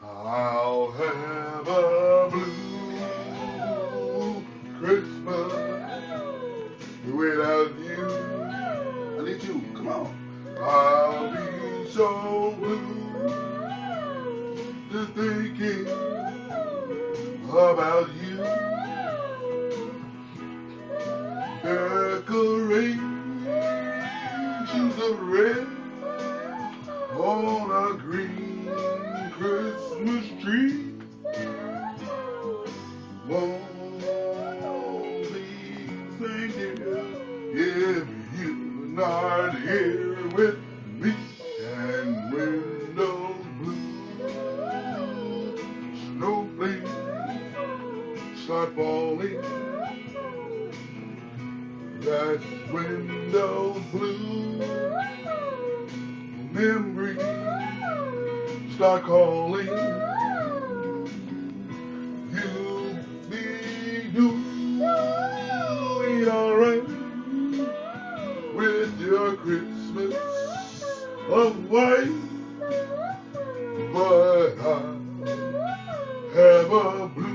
I'll have a blue Christmas without you. I need you. Come on. I'll be so blue just thinking about you. Decorations of red on a green Christmas tree. Won't be thinking if you're not here with me. And windows blue, snowflakes start falling. That's windows blue. Memories start calling. You'll be doing alright with your Christmas of white, but I have a blue